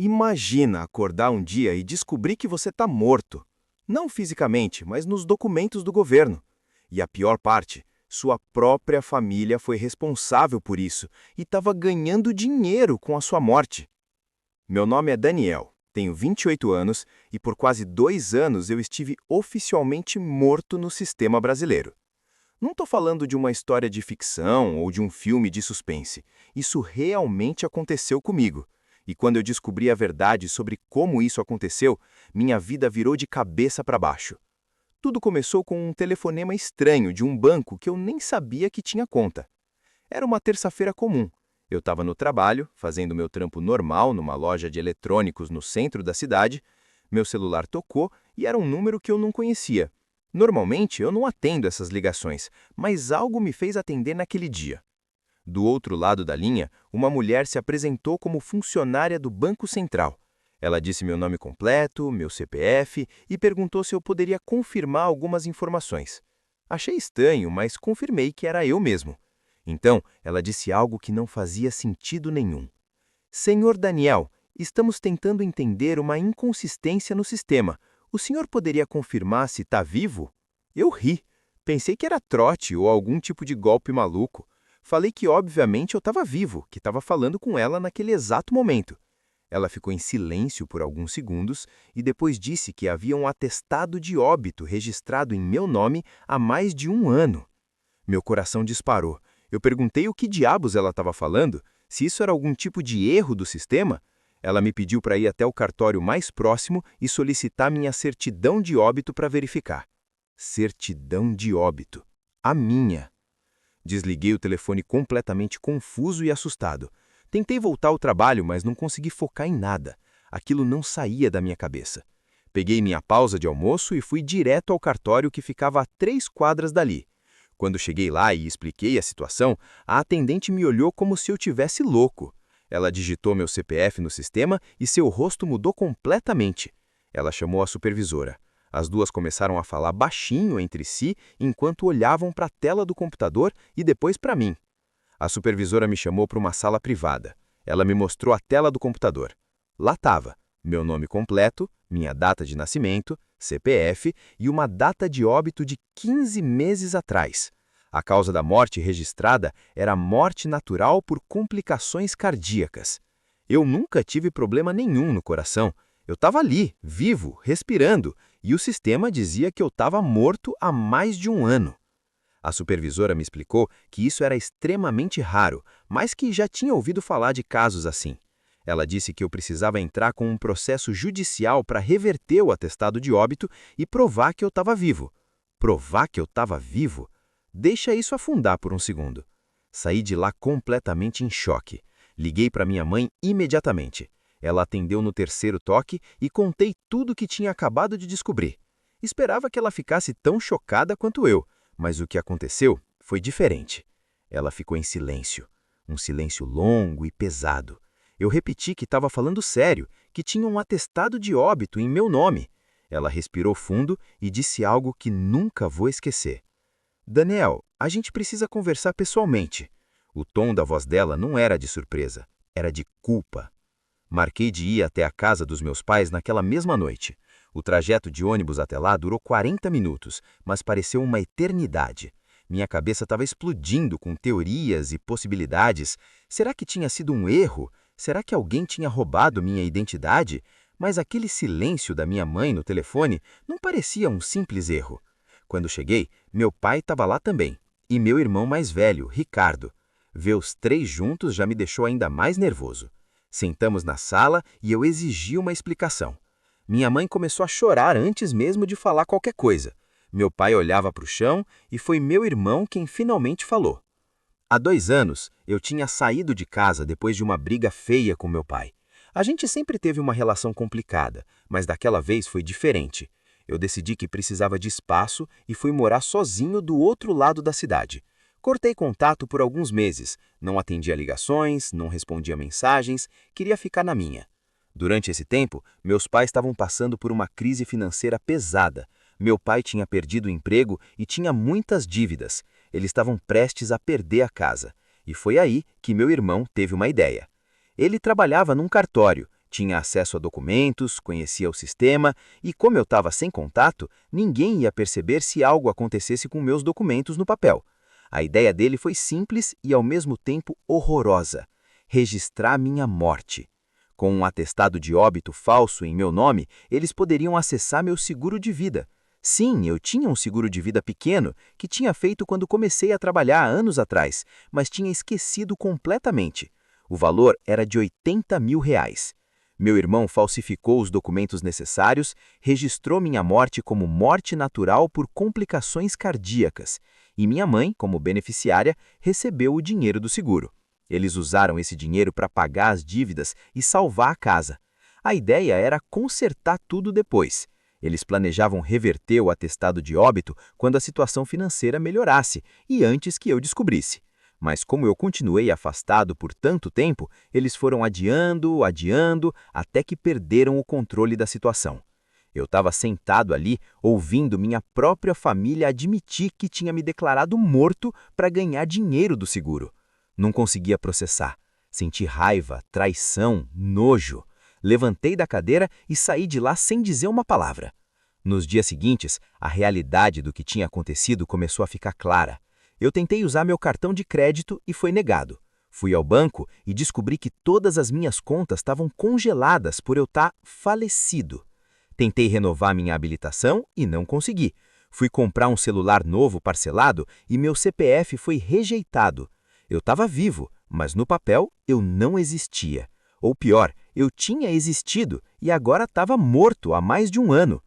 Imagina acordar um dia e descobrir que você está morto. Não fisicamente, mas nos documentos do governo. E a pior parte, sua própria família foi responsável por isso e estava ganhando dinheiro com a sua morte. Meu nome é Daniel, tenho 28 anos e por quase 2 anos eu estive oficialmente morto no sistema brasileiro. Não estou falando de uma história de ficção ou de um filme de suspense. Isso realmente aconteceu comigo. E quando eu descobri a verdade sobre como isso aconteceu, minha vida virou de cabeça para baixo. Tudo começou com um telefonema estranho de um banco que eu nem sabia que tinha conta. Era uma terça-feira comum. Eu estava no trabalho, fazendo meu trampo normal numa loja de eletrônicos no centro da cidade. Meu celular tocou e era um número que eu não conhecia. Normalmente eu não atendo essas ligações, mas algo me fez atender naquele dia. Do outro lado da linha, uma mulher se apresentou como funcionária do Banco Central. Ela disse meu nome completo, meu CPF e perguntou se eu poderia confirmar algumas informações. Achei estranho, mas confirmei que era eu mesmo. Então, ela disse algo que não fazia sentido nenhum. Senhor Daniel, estamos tentando entender uma inconsistência no sistema. O senhor poderia confirmar se está vivo? Eu ri. Pensei que era trote ou algum tipo de golpe maluco. Falei que obviamente eu estava vivo, que estava falando com ela naquele exato momento. Ela ficou em silêncio por alguns segundos e depois disse que havia um atestado de óbito registrado em meu nome há mais de 1 ano. Meu coração disparou. Eu perguntei o que diabos ela estava falando, se isso era algum tipo de erro do sistema. Ela me pediu para ir até o cartório mais próximo e solicitar minha certidão de óbito para verificar. Certidão de óbito. A minha. Desliguei o telefone completamente confuso e assustado. Tentei voltar ao trabalho, mas não consegui focar em nada. Aquilo não saía da minha cabeça. Peguei minha pausa de almoço e fui direto ao cartório que ficava a 3 quadras dali. Quando cheguei lá e expliquei a situação, a atendente me olhou como se eu tivesse louco. Ela digitou meu CPF no sistema e seu rosto mudou completamente. Ela chamou a supervisora. As duas começaram a falar baixinho entre si enquanto olhavam para a tela do computador e depois para mim. A supervisora me chamou para uma sala privada. Ela me mostrou a tela do computador. Lá estava meu nome completo, minha data de nascimento, CPF e uma data de óbito de 15 meses atrás. A causa da morte registrada era morte natural por complicações cardíacas. Eu nunca tive problema nenhum no coração. Eu estava ali, vivo, respirando, e o sistema dizia que eu estava morto há mais de 1 ano. A supervisora me explicou que isso era extremamente raro, mas que já tinha ouvido falar de casos assim. Ela disse que eu precisava entrar com um processo judicial para reverter o atestado de óbito e provar que eu estava vivo. Provar que eu estava vivo? Deixa isso afundar por um segundo. Saí de lá completamente em choque. Liguei para minha mãe imediatamente. Ela atendeu no terceiro toque e contei tudo o que tinha acabado de descobrir. Esperava que ela ficasse tão chocada quanto eu, mas o que aconteceu foi diferente. Ela ficou em silêncio, um silêncio longo e pesado. Eu repeti que estava falando sério, que tinha um atestado de óbito em meu nome. Ela respirou fundo e disse algo que nunca vou esquecer. Daniel, a gente precisa conversar pessoalmente. O tom da voz dela não era de surpresa, era de culpa. Marquei de ir até a casa dos meus pais naquela mesma noite. O trajeto de ônibus até lá durou 40 minutos, mas pareceu uma eternidade. Minha cabeça estava explodindo com teorias e possibilidades. Será que tinha sido um erro? Será que alguém tinha roubado minha identidade? Mas aquele silêncio da minha mãe no telefone não parecia um simples erro. Quando cheguei, meu pai estava lá também, e meu irmão mais velho, Ricardo. Ver os três juntos já me deixou ainda mais nervoso. Sentamos na sala e eu exigi uma explicação. Minha mãe começou a chorar antes mesmo de falar qualquer coisa. Meu pai olhava para o chão e foi meu irmão quem finalmente falou. Há 2 anos, eu tinha saído de casa depois de uma briga feia com meu pai. A gente sempre teve uma relação complicada, mas daquela vez foi diferente. Eu decidi que precisava de espaço e fui morar sozinho do outro lado da cidade. Cortei contato por alguns meses, não atendia ligações, não respondia mensagens, queria ficar na minha. Durante esse tempo, meus pais estavam passando por uma crise financeira pesada. Meu pai tinha perdido o emprego e tinha muitas dívidas. Eles estavam prestes a perder a casa. E foi aí que meu irmão teve uma ideia. Ele trabalhava num cartório Tinha acesso a documentos, conhecia o sistema e, como eu estava sem contato, ninguém ia perceber se algo acontecesse com meus documentos no papel. A ideia dele foi simples e, ao mesmo tempo, horrorosa: registrar minha morte. Com um atestado de óbito falso em meu nome, eles poderiam acessar meu seguro de vida. Sim, eu tinha um seguro de vida pequeno que tinha feito quando comecei a trabalhar há anos atrás, mas tinha esquecido completamente. O valor era de R$ 80.000. Meu irmão falsificou os documentos necessários, registrou minha morte como morte natural por complicações cardíacas, e minha mãe, como beneficiária, recebeu o dinheiro do seguro. Eles usaram esse dinheiro para pagar as dívidas e salvar a casa. A ideia era consertar tudo depois. Eles planejavam reverter o atestado de óbito quando a situação financeira melhorasse e antes que eu descobrisse. Mas como eu continuei afastado por tanto tempo, eles foram adiando, até que perderam o controle da situação. Eu estava sentado ali, ouvindo minha própria família admitir que tinha me declarado morto para ganhar dinheiro do seguro. Não conseguia processar. Senti raiva, traição, nojo. Levantei da cadeira e saí de lá sem dizer uma palavra. Nos dias seguintes, a realidade do que tinha acontecido começou a ficar clara. Eu tentei usar meu cartão de crédito e foi negado. Fui ao banco e descobri que todas as minhas contas estavam congeladas por eu estar falecido. Tentei renovar minha habilitação e não consegui. Fui comprar um celular novo parcelado e meu CPF foi rejeitado. Eu estava vivo, mas no papel eu não existia. Ou pior, eu tinha existido e agora estava morto há mais de um ano.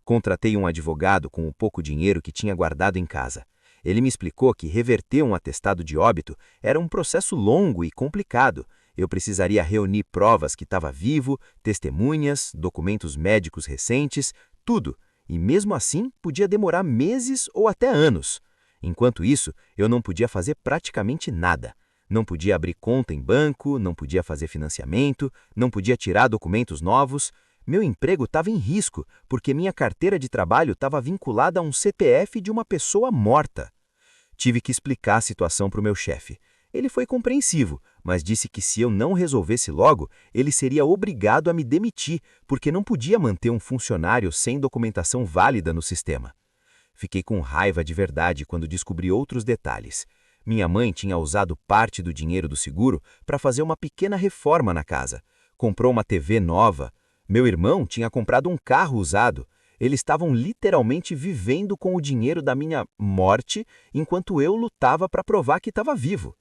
Contratei um advogado com o pouco dinheiro que tinha guardado em casa. Ele me explicou que reverter um atestado de óbito era um processo longo e complicado. Eu precisaria reunir provas que estava vivo, testemunhas, documentos médicos recentes, tudo. E mesmo assim, podia demorar meses ou até anos. Enquanto isso, eu não podia fazer praticamente nada. Não podia abrir conta em banco, não podia fazer financiamento, não podia tirar documentos novos. Meu emprego estava em risco, porque minha carteira de trabalho estava vinculada a um CPF de uma pessoa morta. Tive que explicar a situação para o meu chefe. Ele foi compreensivo, mas disse que se eu não resolvesse logo, ele seria obrigado a me demitir, porque não podia manter um funcionário sem documentação válida no sistema. Fiquei com raiva de verdade quando descobri outros detalhes. Minha mãe tinha usado parte do dinheiro do seguro para fazer uma pequena reforma na casa. Comprou uma TV nova. Meu irmão tinha comprado um carro usado. Eles estavam literalmente vivendo com o dinheiro da minha morte, enquanto eu lutava para provar que estava vivo.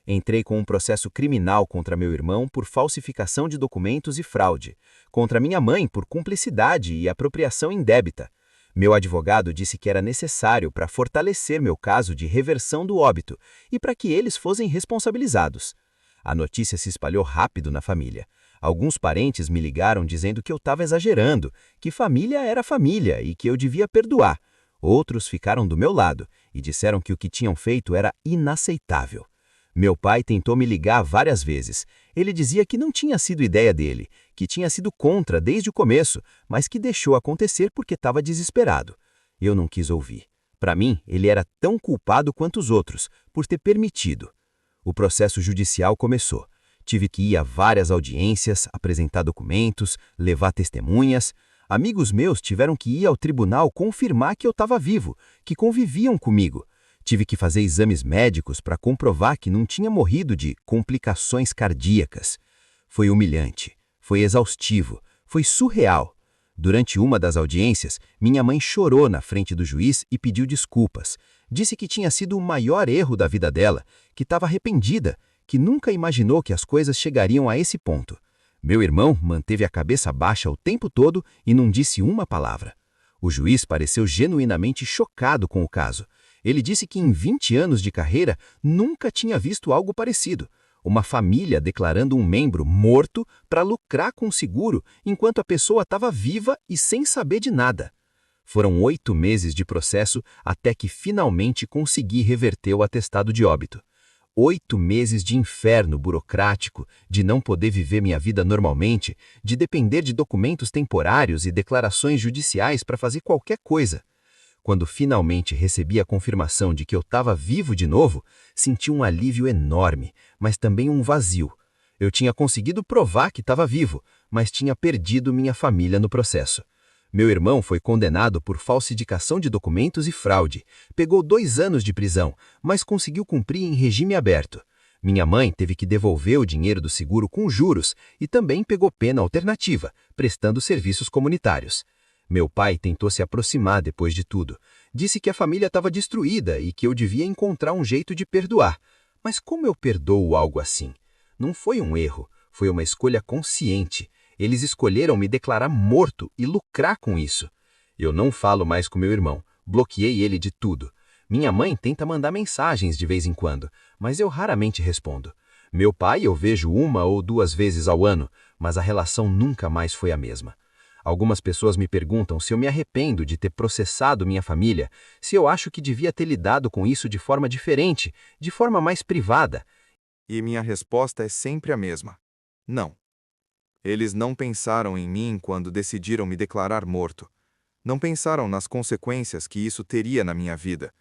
Entrei com um processo criminal contra meu irmão por falsificação de documentos e fraude, contra minha mãe por cumplicidade e apropriação indébita. Meu advogado disse que era necessário para fortalecer meu caso de reversão do óbito e para que eles fossem responsabilizados. A notícia se espalhou rápido na família. Alguns parentes me ligaram dizendo que eu estava exagerando, que família era família e que eu devia perdoar. Outros ficaram do meu lado e disseram que o que tinham feito era inaceitável. Meu pai tentou me ligar várias vezes. Ele dizia que não tinha sido ideia dele, que tinha sido contra desde o começo, mas que deixou acontecer porque estava desesperado. Eu não quis ouvir. Para mim, ele era tão culpado quanto os outros, por ter permitido. O processo judicial começou. Tive que ir a várias audiências, apresentar documentos, levar testemunhas. Amigos meus tiveram que ir ao tribunal confirmar que eu estava vivo, que conviviam comigo. Tive que fazer exames médicos para comprovar que não tinha morrido de complicações cardíacas. Foi humilhante, foi exaustivo, foi surreal. Durante uma das audiências, minha mãe chorou na frente do juiz e pediu desculpas. Disse que tinha sido o maior erro da vida dela, que estava arrependida, que nunca imaginou que as coisas chegariam a esse ponto. Meu irmão manteve a cabeça baixa o tempo todo e não disse uma palavra. O juiz pareceu genuinamente chocado com o caso. Ele disse que em 20 anos de carreira nunca tinha visto algo parecido. Uma família declarando um membro morto para lucrar com o seguro enquanto a pessoa estava viva e sem saber de nada. Foram 8 meses de processo até que finalmente consegui reverter o atestado de óbito. 8 meses de inferno burocrático, de não poder viver minha vida normalmente, de depender de documentos temporários e declarações judiciais para fazer qualquer coisa. Quando finalmente recebi a confirmação de que eu estava vivo de novo, senti um alívio enorme, mas também um vazio. Eu tinha conseguido provar que estava vivo, mas tinha perdido minha família no processo. Meu irmão foi condenado por falsificação de documentos e fraude. Pegou 2 anos de prisão, mas conseguiu cumprir em regime aberto. Minha mãe teve que devolver o dinheiro do seguro com juros e também pegou pena alternativa, prestando serviços comunitários. Meu pai tentou se aproximar depois de tudo. Disse que a família estava destruída e que eu devia encontrar um jeito de perdoar. Mas como eu perdoo algo assim? Não foi um erro, foi uma escolha consciente. Eles escolheram me declarar morto e lucrar com isso. Eu não falo mais com meu irmão, bloqueei ele de tudo. Minha mãe tenta mandar mensagens de vez em quando, mas eu raramente respondo. Meu pai eu vejo 1 ou 2 vezes ao ano, mas a relação nunca mais foi a mesma. Algumas pessoas me perguntam se eu me arrependo de ter processado minha família, se eu acho que devia ter lidado com isso de forma diferente, de forma mais privada. E minha resposta é sempre a mesma: não. Eles não pensaram em mim quando decidiram me declarar morto. Não pensaram nas consequências que isso teria na minha vida.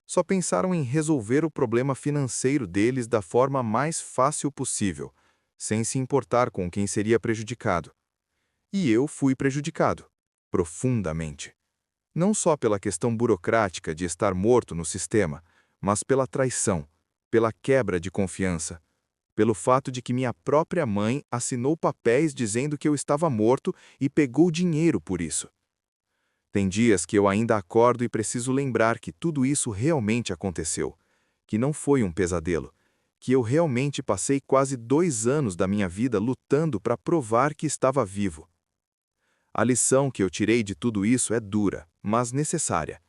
Só pensaram em resolver o problema financeiro deles da forma mais fácil possível, sem se importar com quem seria prejudicado. E eu fui prejudicado, profundamente. Não só pela questão burocrática de estar morto no sistema, mas pela traição, pela quebra de confiança, pelo fato de que minha própria mãe assinou papéis dizendo que eu estava morto e pegou dinheiro por isso. Tem dias que eu ainda acordo e preciso lembrar que tudo isso realmente aconteceu, que não foi um pesadelo, que eu realmente passei quase 2 anos da minha vida lutando para provar que estava vivo. A lição que eu tirei de tudo isso é dura, mas necessária.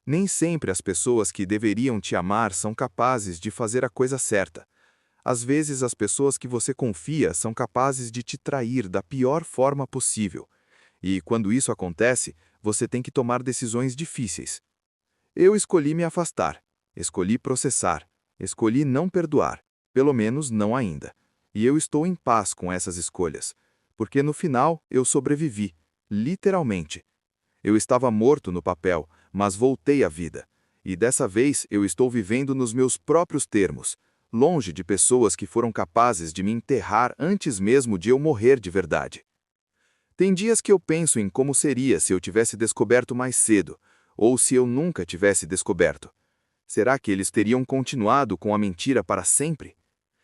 Nem sempre as pessoas que deveriam te amar são capazes de fazer a coisa certa. Às vezes as pessoas que você confia são capazes de te trair da pior forma possível. E quando isso acontece, você tem que tomar decisões difíceis. Eu escolhi me afastar, escolhi processar, escolhi não perdoar, pelo menos não ainda. E eu estou em paz com essas escolhas, porque no final eu sobrevivi, literalmente. Eu estava morto no papel, mas voltei à vida. E dessa vez eu estou vivendo nos meus próprios termos, longe de pessoas que foram capazes de me enterrar antes mesmo de eu morrer de verdade. Tem dias que eu penso em como seria se eu tivesse descoberto mais cedo, ou se eu nunca tivesse descoberto. Será que eles teriam continuado com a mentira para sempre?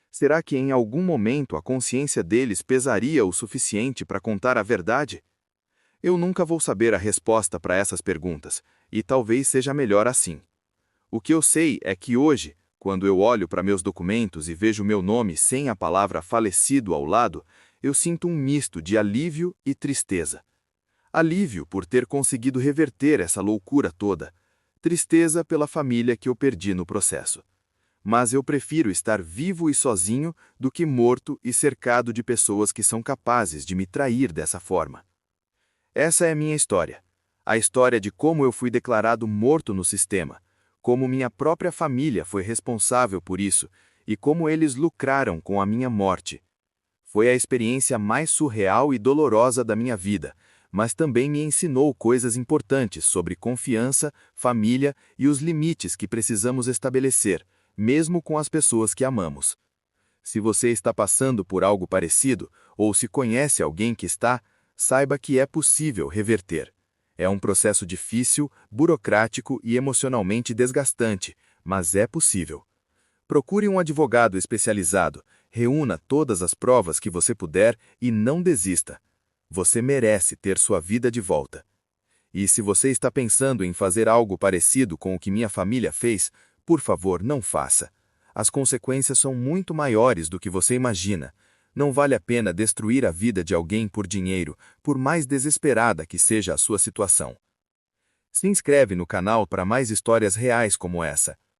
Será que em algum momento a consciência deles pesaria o suficiente para contar a verdade? Eu nunca vou saber a resposta para essas perguntas, e talvez seja melhor assim. O que eu sei é que hoje, quando eu olho para meus documentos e vejo meu nome sem a palavra falecido ao lado, eu sinto um misto de alívio e tristeza. Alívio por ter conseguido reverter essa loucura toda. Tristeza pela família que eu perdi no processo. Mas eu prefiro estar vivo e sozinho do que morto e cercado de pessoas que são capazes de me trair dessa forma. Essa é a minha história. A história de como eu fui declarado morto no sistema, como minha própria família foi responsável por isso e como eles lucraram com a minha morte. Foi a experiência mais surreal e dolorosa da minha vida, mas também me ensinou coisas importantes sobre confiança, família e os limites que precisamos estabelecer, mesmo com as pessoas que amamos. Se você está passando por algo parecido, ou se conhece alguém que está, saiba que é possível reverter. É um processo difícil, burocrático e emocionalmente desgastante, mas é possível. Procure um advogado especializado, reúna todas as provas que você puder e não desista. Você merece ter sua vida de volta. E se você está pensando em fazer algo parecido com o que minha família fez, por favor, não faça. As consequências são muito maiores do que você imagina. Não vale a pena destruir a vida de alguém por dinheiro, por mais desesperada que seja a sua situação. Se inscreve no canal para mais histórias reais como essa.